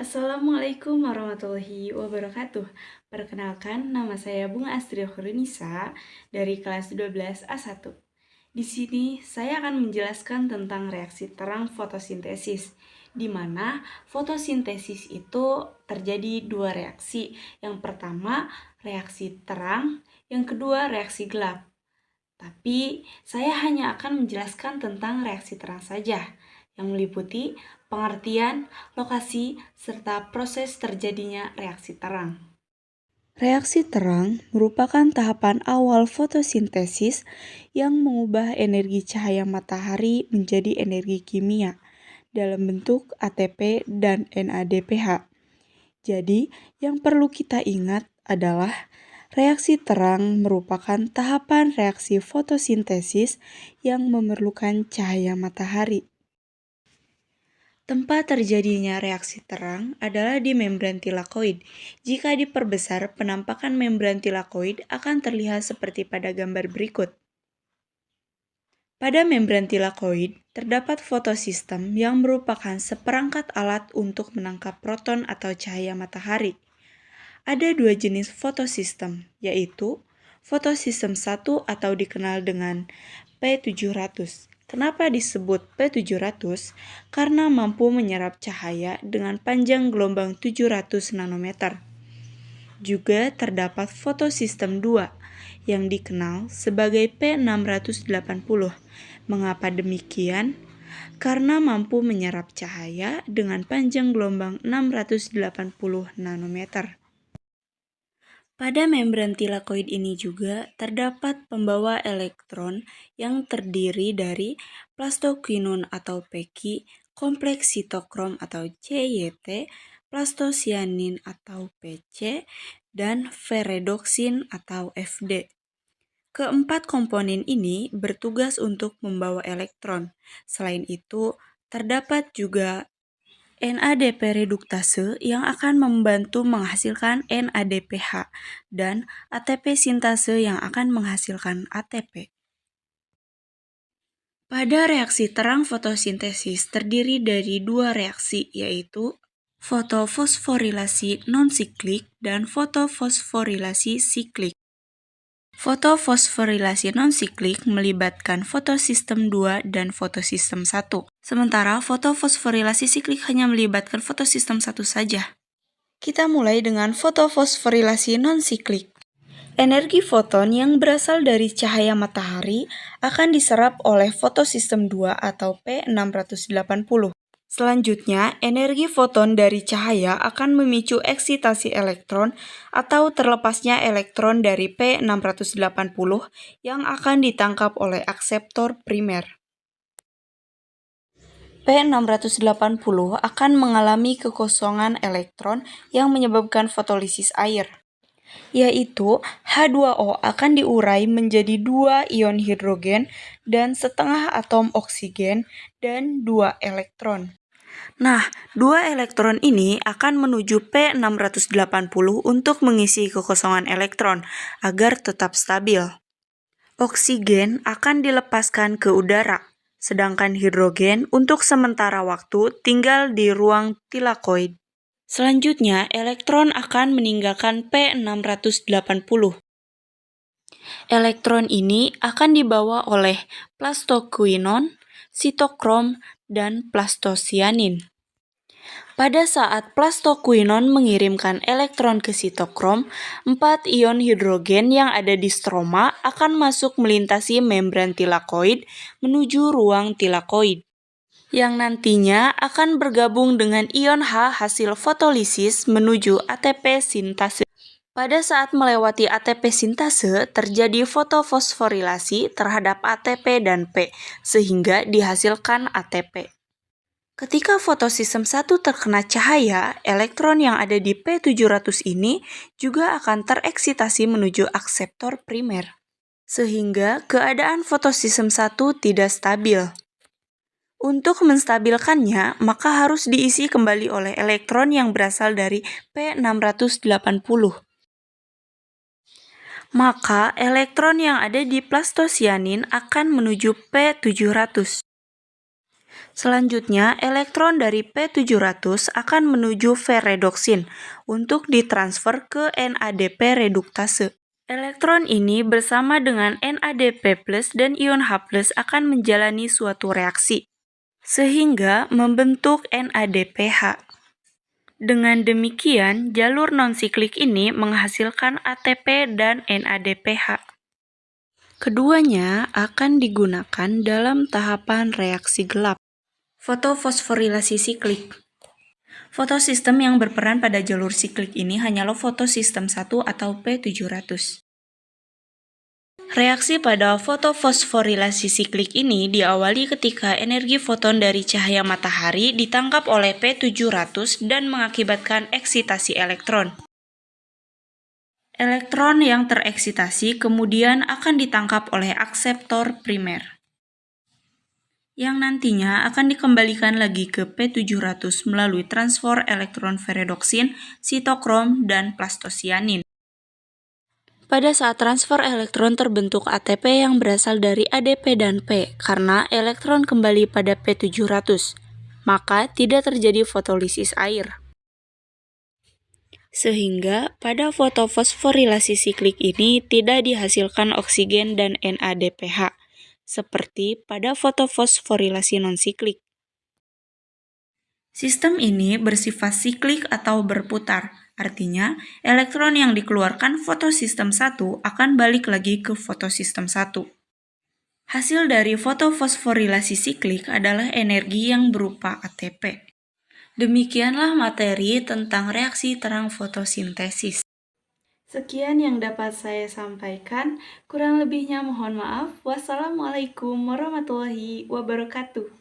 Assalamualaikum warahmatullahi wabarakatuh. Perkenalkan, nama saya Bunga Astria Khurunisa dari kelas 12A1. Di sini saya akan menjelaskan tentang reaksi terang fotosintesis, di mana fotosintesis itu terjadi dua reaksi. Yang pertama, reaksi terang, yang kedua, reaksi gelap. Tapi saya hanya akan menjelaskan tentang reaksi terang saja, yang meliputi pengertian, lokasi, serta proses terjadinya reaksi terang. Reaksi terang merupakan tahapan awal fotosintesis yang mengubah energi cahaya matahari menjadi energi kimia dalam bentuk ATP dan NADPH. Jadi, yang perlu kita ingat adalah reaksi terang merupakan tahapan reaksi fotosintesis yang memerlukan cahaya matahari. Tempat terjadinya reaksi terang adalah di membran tilakoid. Jika diperbesar, penampakan membran tilakoid akan terlihat seperti pada gambar berikut. Pada membran tilakoid, terdapat fotosistem yang merupakan seperangkat alat untuk menangkap proton atau cahaya matahari. Ada dua jenis fotosistem, yaitu fotosistem 1 atau dikenal dengan P700. Kenapa disebut P700? Karena mampu menyerap cahaya dengan panjang gelombang 700 nanometer. Juga terdapat fotosistem 2 yang dikenal sebagai P680. Mengapa demikian? Karena mampu menyerap cahaya dengan panjang gelombang 680 nanometer. Pada membran tilakoid ini juga terdapat pembawa elektron yang terdiri dari plastoquinone atau Pg, kompleks sitokrom atau CYT, plastocyanin atau PC, dan ferredoxin atau Fd. Keempat komponen ini bertugas untuk membawa elektron. Selain itu, terdapat juga NADP reduktase yang akan membantu menghasilkan NADPH dan ATP sintase yang akan menghasilkan ATP. Pada reaksi terang fotosintesis terdiri dari dua reaksi, yaitu fotofosforilasi non-siklik dan fotofosforilasi siklik. Fotofosforilasi non-siklik melibatkan fotosistem 2 dan fotosistem 1. Sementara fotofosforilasi siklik hanya melibatkan fotosistem 1 saja. Kita mulai dengan fotofosforilasi non-siklik. Energi foton yang berasal dari cahaya matahari akan diserap oleh fotosistem 2 atau P680. Selanjutnya, energi foton dari cahaya akan memicu eksitasi elektron atau terlepasnya elektron dari P680 yang akan ditangkap oleh akseptor primer. P680 akan mengalami kekosongan elektron yang menyebabkan fotolisis air, yaitu H2O akan diurai menjadi 2 ion hidrogen dan setengah atom oksigen dan 2 elektron. Nah, 2 elektron ini akan menuju P680 untuk mengisi kekosongan elektron agar tetap stabil. Oksigen akan dilepaskan ke udara, sedangkan hidrogen untuk sementara waktu tinggal di ruang tilakoid. Selanjutnya, elektron akan meninggalkan P680. Elektron ini akan dibawa oleh plastoquinone, sitokrom, dan plastocyanin. Pada saat plastoquinone mengirimkan elektron ke sitokrom, 4 ion hidrogen yang ada di stroma akan masuk melintasi membran tilakoid menuju ruang tilakoid, yang nantinya akan bergabung dengan ion H hasil fotolisis menuju ATP sintase. Pada saat melewati ATP sintase, terjadi fotofosforilasi terhadap ATP dan P, sehingga dihasilkan ATP. Ketika fotosistem 1 terkena cahaya, elektron yang ada di P700 ini juga akan tereksitasi menuju akseptor primer, sehingga keadaan fotosistem 1 tidak stabil. Untuk menstabilkannya, maka harus diisi kembali oleh elektron yang berasal dari P680. Maka elektron yang ada di plastocyanin akan menuju P700. Selanjutnya, elektron dari P700 akan menuju ferredoksin untuk ditransfer ke NADP reduktase. Elektron ini bersama dengan NADP+ dan ion H+ akan menjalani suatu reaksi, sehingga membentuk NADPH. Dengan demikian, jalur non-siklik ini menghasilkan ATP dan NADPH. Keduanya akan digunakan dalam tahapan reaksi gelap. Fotofosforilasi siklik. Fotosistem yang berperan pada jalur siklik ini hanyalah fotosistem 1 atau P700. Reaksi pada fotofosforilasi siklik ini diawali ketika energi foton dari cahaya matahari ditangkap oleh P700 dan mengakibatkan eksitasi elektron. Elektron yang tereksitasi kemudian akan ditangkap oleh akseptor primer, yang nantinya akan dikembalikan lagi ke P700 melalui transfer elektron ferredoksin, sitokrom, dan plastosianin. Pada saat transfer elektron terbentuk ATP yang berasal dari ADP dan P karena elektron kembali pada P700, maka tidak terjadi fotolisis air. Sehingga pada fotofosforilasi siklik ini tidak dihasilkan oksigen dan NADPH, seperti pada fotofosforilasi non-siklik. Sistem ini bersifat siklik atau berputar, artinya elektron yang dikeluarkan fotosistem 1 akan balik lagi ke fotosistem 1. Hasil dari fotofosforilasi siklik adalah energi yang berupa ATP. Demikianlah materi tentang reaksi terang fotosintesis. Sekian yang dapat saya sampaikan, kurang lebihnya mohon maaf. Wassalamualaikum warahmatullahi wabarakatuh.